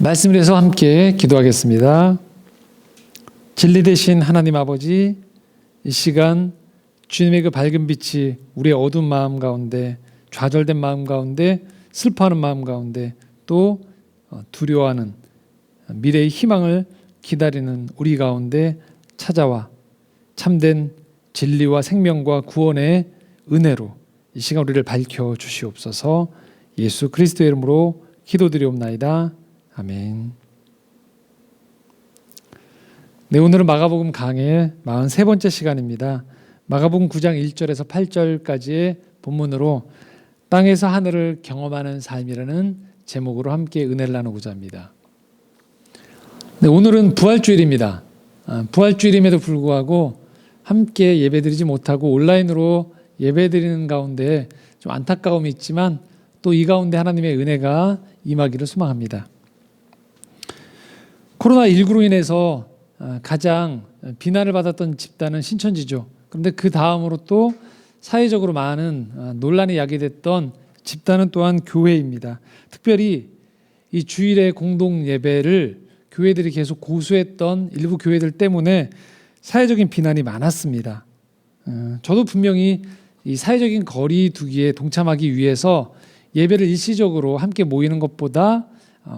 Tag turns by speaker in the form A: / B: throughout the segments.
A: 말씀을 해서 함께 기도하겠습니다. 진리 되신 하나님 아버지, 이 시간 주님의 그 밝은 빛이 우리의 어두운 마음 가운데, 좌절된 마음 가운데, 슬퍼하는 마음 가운데, 또 두려워하는 미래의 희망을 기다리는 우리 가운데 찾아와 참된 진리와 생명과 구원의 은혜로 이 시간 우리를 밝혀 주시옵소서. 예수 그리스도의 이름으로 기도드리옵나이다. 아멘. 네, 오늘은 마가복음 강의 43번째 시간입니다. 마가복음 9장 1절에서 8절까지의 본문으로 땅에서 하늘을 경험하는 삶이라는 제목으로 함께 은혜를 나누고자 합니다. 네, 오늘은 부활주일입니다. 부활주일임에도 불구하고 함께 예배드리지 못하고 온라인으로 예배드리는 가운데 좀 안타까움이 있지만 또 이 가운데 하나님의 은혜가 임하기를 소망합니다. 코로나19로 인해서 가장 비난을 받았던 집단은 신천지죠. 그런데 그 다음으로 또 사회적으로 많은 논란이 야기됐던 집단은 또한 교회입니다. 특별히 이 주일의 공동 예배를 교회들이 계속 고수했던 일부 교회들 때문에 사회적인 비난이 많았습니다. 저도 분명히 이 사회적인 거리 두기에 동참하기 위해서 예배를 일시적으로 함께 모이는 것보다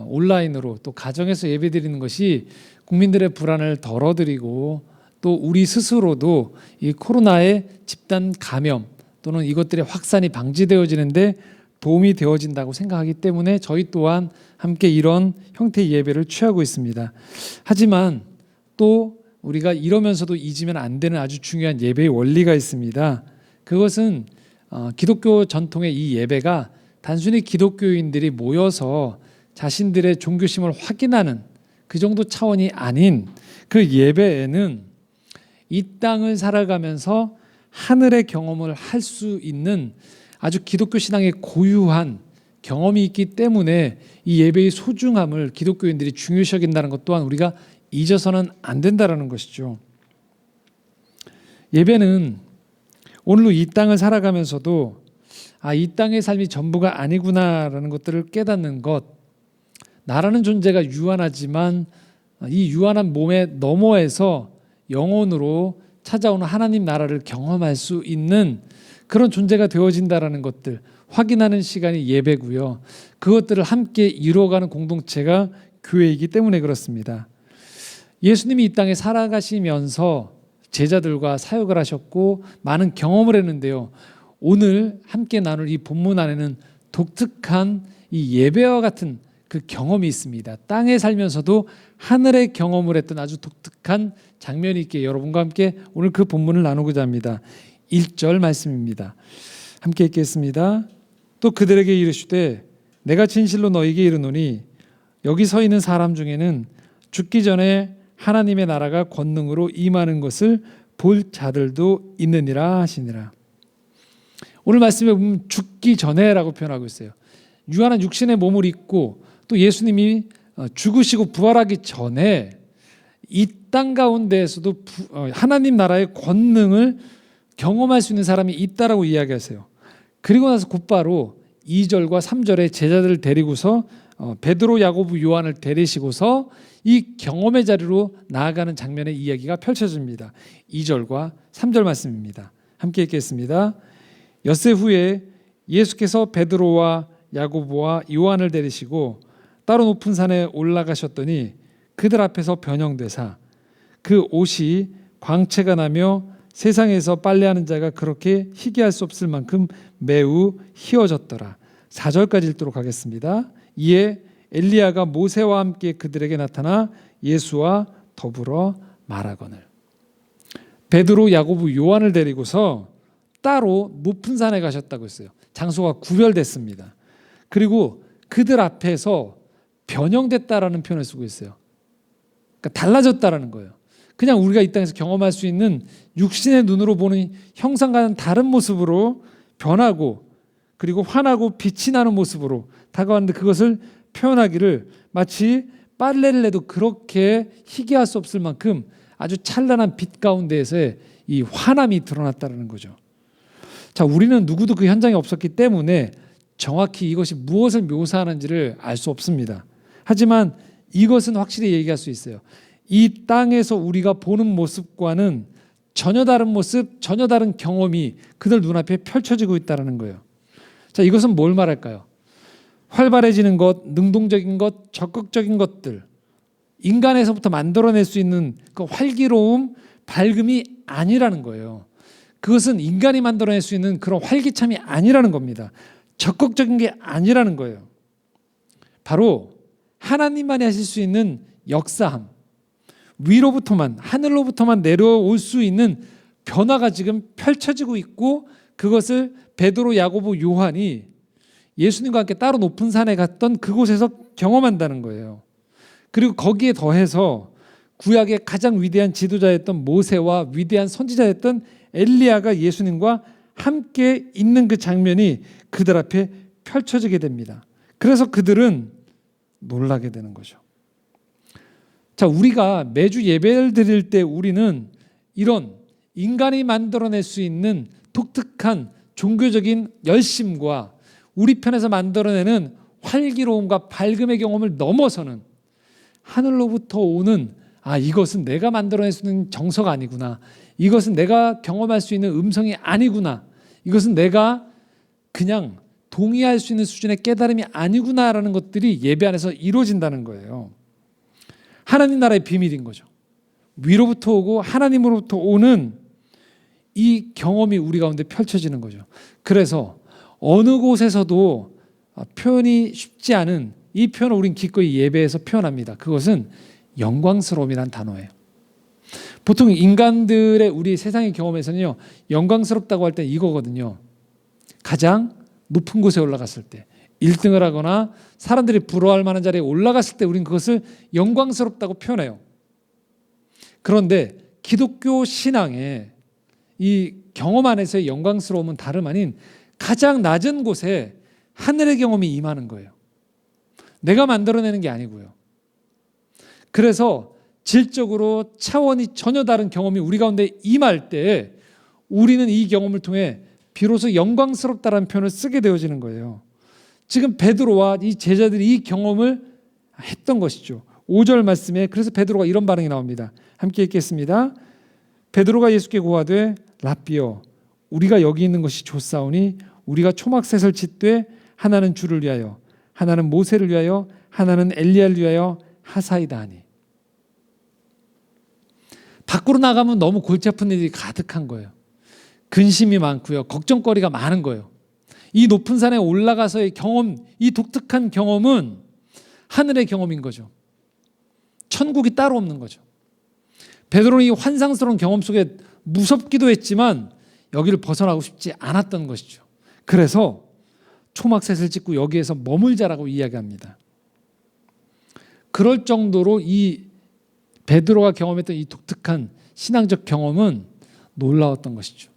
A: 온라인으로 또 가정에서 예배드리는 것이 국민들의 불안을 덜어드리고 또 우리 스스로도 이 코로나의 집단 감염 또는 이것들의 확산이 방지되어지는데 도움이 되어진다고 생각하기 때문에 저희 또한 함께 이런 형태의 예배를 취하고 있습니다. 하지만 또 우리가 이러면서도 잊으면 안 되는 아주 중요한 예배의 원리가 있습니다. 그것은 기독교 전통의 이 예배가 단순히 기독교인들이 모여서 자신들의 종교심을 확인하는 그 정도 차원이 아닌 그 예배에는 이 땅을 살아가면서 하늘의 경험을 할 수 있는 아주 기독교 신앙의 고유한 경험이 있기 때문에 이 예배의 소중함을 기독교인들이 중요시 여긴다는 것 또한 우리가 잊어서는 안 된다는 것이죠. 예배는 오늘로 이 땅을 살아가면서도 이 땅의 삶이 전부가 아니구나라는 것들을 깨닫는 것, 나라는 존재가 유한하지만 이 유한한 몸의 너머에서 영혼으로 찾아오는 하나님 나라를 경험할 수 있는 그런 존재가 되어진다라는 것들 확인하는 시간이 예배고요. 그것들을 함께 이루어가는 공동체가 교회이기 때문에 그렇습니다. 예수님이 이 땅에 살아가시면서 제자들과 사역을 하셨고 많은 경험을 했는데요. 오늘 함께 나눌 이 본문 안에는 독특한 이 예배와 같은 그 경험이 있습니다. 땅에 살면서도 하늘의 경험을 했던 아주 독특한 장면이 있기에 여러분과 함께 오늘 그 본문을 나누고자 합니다. 1절 말씀입니다. 함께 읽겠습니다. 또 그들에게 이르시되 내가 진실로 너희에게 이르노니 여기 서 있는 사람 중에는 죽기 전에 하나님의 나라가 권능으로 임하는 것을 볼 자들도 있느니라 하시니라. 오늘 말씀에 보면 죽기 전에라고 표현하고 있어요. 유한한 육신의 몸을 입고 또 예수님이 죽으시고 부활하기 전에 이 땅 가운데에서도 하나님 나라의 권능을 경험할 수 있는 사람이 있다라고 이야기하세요. 그리고 나서 곧바로 2절과 3절에 제자들을 데리고서 베드로, 야고보, 요한을 데리시고서 이 경험의 자리로 나아가는 장면의 이야기가 펼쳐집니다. 2절과 3절 말씀입니다. 함께 읽겠습니다. 엿새 후에 예수께서 베드로와 야고보와 요한을 데리시고 따로 높은 산에 올라가셨더니 그들 앞에서 변형되사 그 옷이 광채가 나며 세상에서 빨래하는 자가 그렇게 희귀할 수 없을 만큼 매우 희어졌더라. 4절까지 읽도록 하겠습니다. 이에 엘리야가 모세와 함께 그들에게 나타나 예수와 더불어 말하거늘. 베드로, 야고보, 요한을 데리고서 따로 높은 산에 가셨다고 했어요. 장소가 구별됐습니다. 그리고 그들 앞에서 변형됐다라는 표현을 쓰고 있어요. 그러니까 달라졌다라는 거예요. 그냥 우리가 이 땅에서 경험할 수 있는 육신의 눈으로 보는 형상과는 다른 모습으로 변하고 그리고 환하고 빛이 나는 모습으로 다가왔는데 그것을 표현하기를 마치 빨래를 해도 그렇게 희귀할 수 없을 만큼 아주 찬란한 빛 가운데에서의 이 환함이 드러났다는 거죠. 자, 우리는 누구도 그 현장에 없었기 때문에 정확히 이것이 무엇을 묘사하는지를 알 수 없습니다. 하지만 이것은 확실히 얘기할 수 있어요. 이 땅에서 우리가 보는 모습과는 전혀 다른 모습, 전혀 다른 경험이 그들 눈앞에 펼쳐지고 있다는 거예요. 자, 이것은 뭘 말할까요? 활발해지는 것, 능동적인 것, 적극적인 것들, 인간에서부터 만들어낼 수 있는 그 활기로움, 밝음이 아니라는 거예요. 그것은 인간이 만들어낼 수 있는 그런 활기참이 아니라는 겁니다. 적극적인 게 아니라는 거예요. 바로 하나님만이 하실 수 있는 역사함, 위로부터만, 하늘로부터만 내려올 수 있는 변화가 지금 펼쳐지고 있고, 그것을 베드로, 야고보, 요한이 예수님과 함께 따로 높은 산에 갔던 그곳에서 경험한다는 거예요. 그리고 거기에 더해서 구약의 가장 위대한 지도자였던 모세와 위대한 선지자였던 엘리야가 예수님과 함께 있는 그 장면이 그들 앞에 펼쳐지게 됩니다. 그래서 그들은 놀라게 되는 거죠. 자, 우리가 매주 예배를 드릴 때 우리는 이런 인간이 만들어낼 수 있는 독특한 종교적인 열심과 우리 편에서 만들어내는 활기로움과 밝음의 경험을 넘어서는 하늘로부터 오는, 이것은 내가 만들어낼 수 있는 정서가 아니구나, 이것은 내가 경험할 수 있는 음성이 아니구나, 이것은 내가 그냥 동의할 수 있는 수준의 깨달음이 아니구나라는 것들이 예배 안에서 이루어진다는 거예요. 하나님 나라의 비밀인 거죠. 위로부터 오고 하나님으로부터 오는 이 경험이 우리 가운데 펼쳐지는 거죠. 그래서 어느 곳에서도 표현이 쉽지 않은 이 표현을 우린 기꺼이 예배에서 표현합니다. 그것은 영광스러움이란 단어예요. 보통 인간들의 우리 세상의 경험에서는요, 영광스럽다고 할 때 이거거든요. 가장 높은 곳에 올라갔을 때, 1등을 하거나 사람들이 부러워할 만한 자리에 올라갔을 때 우린 그것을 영광스럽다고 표현해요. 그런데 기독교 신앙의 이 경험 안에서의 영광스러움은 다름 아닌 가장 낮은 곳에 하늘의 경험이 임하는 거예요. 내가 만들어내는 게 아니고요. 그래서 질적으로 차원이 전혀 다른 경험이 우리 가운데 임할 때 우리는 이 경험을 통해 비로소 영광스럽다라는 표현을 쓰게 되어지는 거예요. 지금 베드로와 이 제자들이 이 경험을 했던 것이죠. 5절 말씀에 그래서 베드로가 이런 반응이 나옵니다. 함께 읽겠습니다. 베드로가 예수께 고하되 랍비여, 우리가 여기 있는 것이 좋사오니 우리가 초막셋을 짓되 하나는 주를 위하여, 하나는 모세를 위하여, 하나는 엘리야를 위하여 하사이다 하니. 밖으로 나가면 너무 골치 아픈 일이 가득한 거예요. 근심이 많고요. 걱정거리가 많은 거예요. 이 높은 산에 올라가서의 경험, 이 독특한 경험은 하늘의 경험인 거죠. 천국이 따로 없는 거죠. 베드로는 이 환상스러운 경험 속에 무섭기도 했지만 여기를 벗어나고 싶지 않았던 것이죠. 그래서 초막셋을 짓고 여기에서 머물자라고 이야기합니다. 그럴 정도로 이 베드로가 경험했던 이 독특한 신앙적 경험은 놀라웠던 것이죠.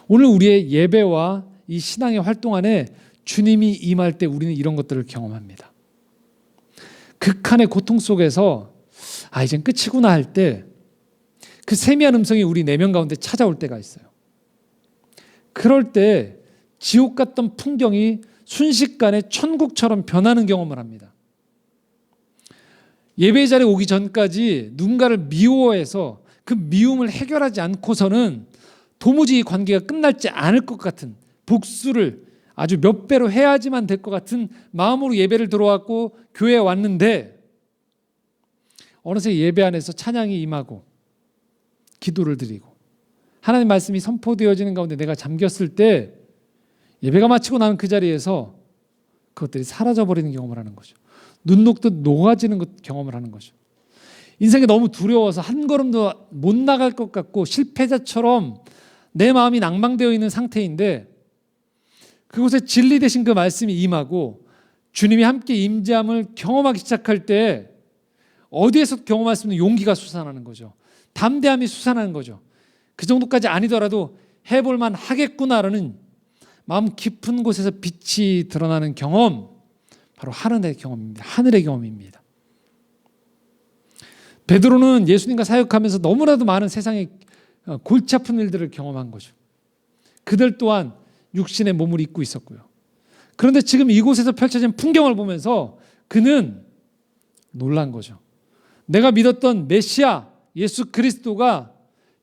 A: 오늘 우리의 예배와 이 신앙의 활동 안에 주님이 임할 때 우리는 이런 것들을 경험합니다. 극한의 고통 속에서 이젠 끝이구나 할 때 그 세미한 음성이 우리 내면 가운데 찾아올 때가 있어요. 그럴 때 지옥 같던 풍경이 순식간에 천국처럼 변하는 경험을 합니다. 예배 자리에 오기 전까지 누군가를 미워해서 그 미움을 해결하지 않고서는 도무지 이 관계가 끝날지 않을 것 같은, 복수를 아주 몇 배로 해야지만 될 것 같은 마음으로 예배를 들어왔고 교회에 왔는데 어느새 예배 안에서 찬양이 임하고 기도를 드리고 하나님 말씀이 선포되어지는 가운데 내가 잠겼을 때 예배가 마치고 나는 그 자리에서 그것들이 사라져버리는 경험을 하는 거죠. 눈 녹듯 녹아지는 경험을 하는 거죠. 인생이 너무 두려워서 한 걸음도 못 나갈 것 같고 실패자처럼 내 마음이 낭망되어 있는 상태인데 그곳에 진리 되신 그 말씀이 임하고 주님이 함께 임재함을 경험하기 시작할 때 어디에서 경험할 수 있는 용기가 솟아나는 거죠. 담대함이 솟아나는 거죠. 그 정도까지 아니더라도 해볼만 하겠구나라는 마음 깊은 곳에서 빛이 드러나는 경험, 바로 하늘의 경험입니다. 하늘의 경험입니다. 베드로는 예수님과 사역하면서 너무나도 많은 세상의 골치 아픈 일들을 경험한 거죠. 그들 또한 육신의 몸을 입고 있었고요. 그런데 지금 이곳에서 펼쳐진 풍경을 보면서 그는 놀란 거죠. 내가 믿었던 메시아 예수 그리스도가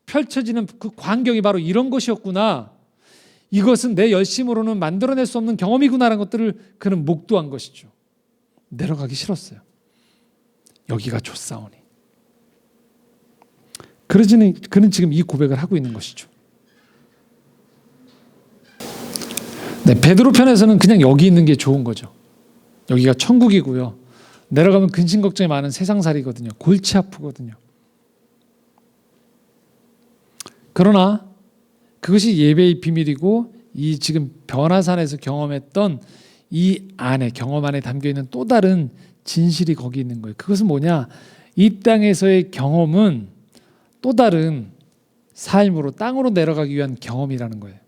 A: 펼쳐지는 그 광경이 바로 이런 것이었구나. 이것은 내 열심으로는 만들어낼 수 없는 경험이구나라는 것들을 그는 목도한 것이죠. 내려가기 싫었어요. 여기가 좋사오니. 그는 지금 이 고백을 하고 있는 것이죠. 네, 베드로 편에서는 그냥 여기 있는 게 좋은 거죠. 여기가 천국이고요. 내려가면 근심 걱정이 많은 세상살이거든요. 골치 아프거든요. 그러나 그것이 예배의 비밀이고 이 지금 변화산에서 경험했던 이 안에 경험 안에 담겨있는 또 다른 진실이 거기 있는 거예요. 그것은 뭐냐? 이 땅에서의 경험은 또 다른 삶으로 땅으로 내려가기 위한 경험이라는 거예요.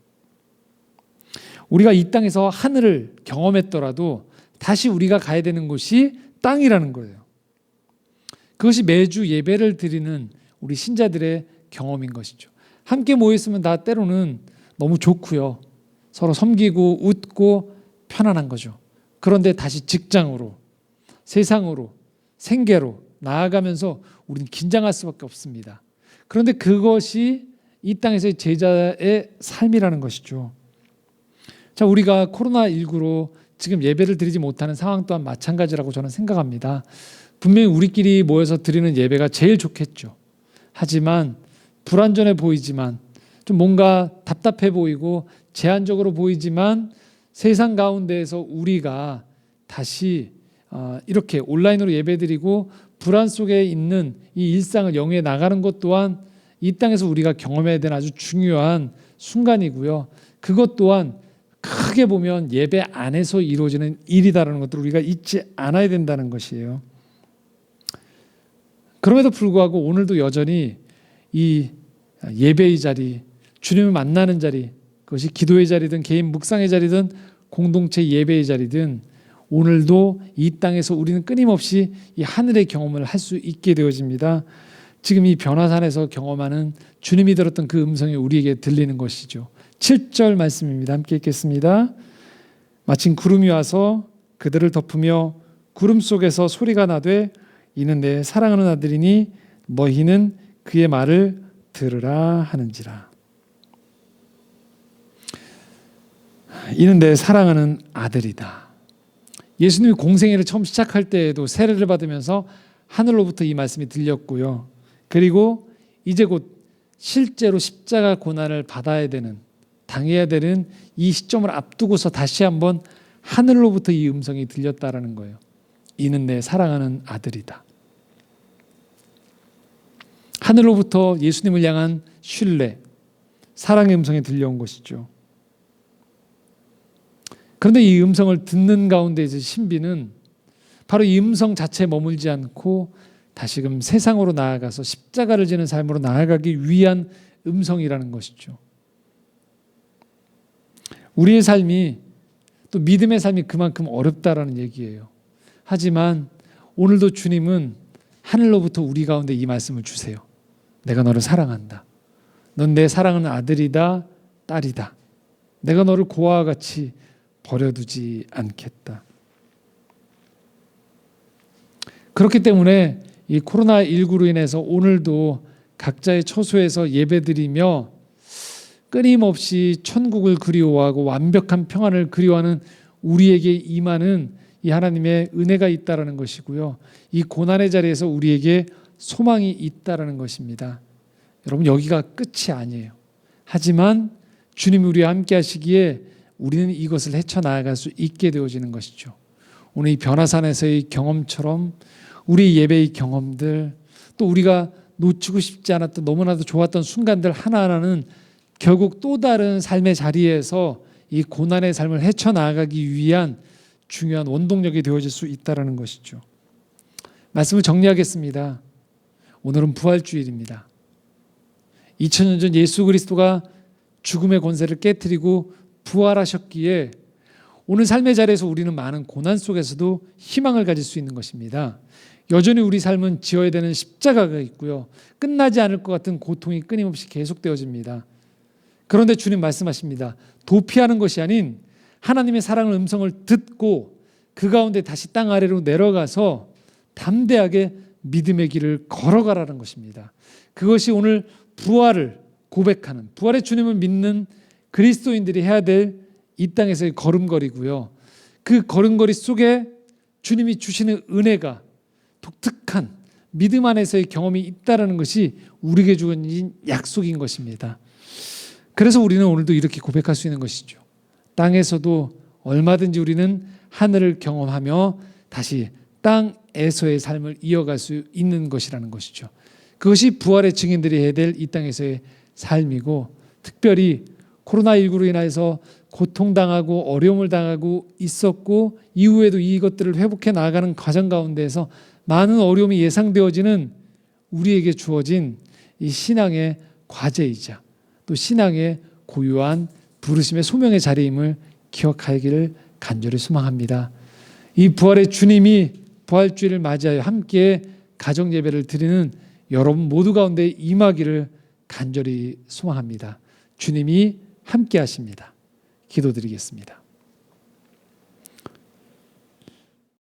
A: 우리가 이 땅에서 하늘을 경험했더라도 다시 우리가 가야 되는 곳이 땅이라는 거예요. 그것이 매주 예배를 드리는 우리 신자들의 경험인 것이죠. 함께 모였으면 다 때로는 너무 좋고요. 서로 섬기고 웃고 편안한 거죠. 그런데 다시 직장으로, 세상으로, 생계로 나아가면서 우리는 긴장할 수밖에 없습니다. 그런데 그것이 이 땅에서의 제자의 삶이라는 것이죠. 자, 우리가 코로나19로 지금 예배를 드리지 못하는 상황 또한 마찬가지라고 저는 생각합니다. 분명히 우리끼리 모여서 드리는 예배가 제일 좋겠죠. 하지만 불완전해 보이지만 좀 뭔가 답답해 보이고 제한적으로 보이지만 세상 가운데에서 우리가 다시 이렇게 온라인으로 예배드리고 불안 속에 있는 이 일상을 영위해 나가는 것 또한 이 땅에서 우리가 경험해야 되는 아주 중요한 순간이고요. 그것 또한 크게 보면 예배 안에서 이루어지는 일이다라는 것들을 우리가 잊지 않아야 된다는 것이에요. 그럼에도 불구하고 오늘도 여전히 이 예배의 자리, 주님을 만나는 자리, 그것이 기도의 자리든 개인 묵상의 자리든 공동체 예배의 자리든 오늘도 이 땅에서 우리는 끊임없이 이 하늘의 경험을 할 수 있게 되어집니다. 지금 이 변화산에서 경험하는 주님이 들었던 그 음성이 우리에게 들리는 것이죠. 7절 말씀입니다. 함께 읽겠습니다. 마침 구름이 와서 그들을 덮으며 구름 속에서 소리가 나되 이는 내 사랑하는 아들이니 너희는 그의 말을 들으라 하는지라. 이는 내 사랑하는 아들이다. 예수님이 공생애를 처음 시작할 때에도 세례를 받으면서 하늘로부터 이 말씀이 들렸고요. 그리고 이제 곧 실제로 십자가 고난을 받아야 되는, 당해야 되는 이 시점을 앞두고서 다시 한번 하늘로부터 이 음성이 들렸다라는 거예요. 이는 내 사랑하는 아들이다. 하늘로부터 예수님을 향한 신뢰, 사랑의 음성이 들려온 것이죠. 그런데 이 음성을 듣는 가운데 이제 신비는 바로 이 음성 자체에 머물지 않고 다시금 세상으로 나아가서 십자가를 지는 삶으로 나아가기 위한 음성이라는 것이죠. 우리의 삶이 또 믿음의 삶이 그만큼 어렵다라는 얘기예요. 하지만 오늘도 주님은 하늘로부터 우리 가운데 이 말씀을 주세요. 내가 너를 사랑한다. 넌 내 사랑하는 아들이다, 딸이다. 내가 너를 고아와 같이 버려두지 않겠다. 그렇기 때문에 이 코로나19로 인해서 오늘도 각자의 처소에서 예배드리며 끊임없이 천국을 그리워하고 완벽한 평안을 그리워하는 우리에게 임하는 이 하나님의 은혜가 있다라는 것이고요. 이 고난의 자리에서 우리에게 소망이 있다라는 것입니다. 여러분, 여기가 끝이 아니에요. 하지만 주님이 우리와 함께 하시기에 우리는 이것을 헤쳐나아갈 수 있게 되어지는 것이죠. 오늘 이 변화산에서의 경험처럼 우리 예배의 경험들, 또 우리가 놓치고 싶지 않았던 너무나도 좋았던 순간들 하나하나는 결국 또 다른 삶의 자리에서 이 고난의 삶을 헤쳐나가기 위한 중요한 원동력이 되어질 수 있다는 것이죠. 말씀을 정리하겠습니다. 오늘은 부활주일입니다. 2000년 전 예수 그리스도가 죽음의 권세를 깨트리고 부활하셨기에 오늘 삶의 자리에서 우리는 많은 고난 속에서도 희망을 가질 수 있는 것입니다. 여전히 우리 삶은 지어야 되는 십자가가 있고요. 끝나지 않을 것 같은 고통이 끊임없이 계속되어집니다. 그런데 주님 말씀하십니다. 도피하는 것이 아닌 하나님의 사랑의 음성을 듣고 그 가운데 다시 땅 아래로 내려가서 담대하게 믿음의 길을 걸어가라는 것입니다. 그것이 오늘 부활을 고백하는, 부활의 주님을 믿는 그리스도인들이 해야 될 이 땅에서의 걸음걸이고요. 그 걸음걸이 속에 주님이 주시는 은혜가 독특한 믿음 안에서의 경험이 있다는 것이 우리에게 주어진 약속인 것입니다. 그래서 우리는 오늘도 이렇게 고백할 수 있는 것이죠. 땅에서도 얼마든지 우리는 하늘을 경험하며 다시 땅에서의 삶을 이어갈 수 있는 것이라는 것이죠. 그것이 부활의 증인들이 해야 될 이 땅에서의 삶이고, 특별히 코로나19로 인해서 고통당하고 어려움을 당하고 있었고 이후에도 이것들을 회복해 나아가는 과정 가운데에서 많은 어려움이 예상되어지는 우리에게 주어진 이 신앙의 과제이자 또 신앙의 고유한 부르심의 소명의 자리임을 기억하기를 간절히 소망합니다. 이 부활의 주님이 부활주일을 맞이하여 함께 가정 예배를 드리는 여러분 모두 가운데 임하기를 간절히 소망합니다. 주님이 함께 하십니다. 기도드리겠습니다.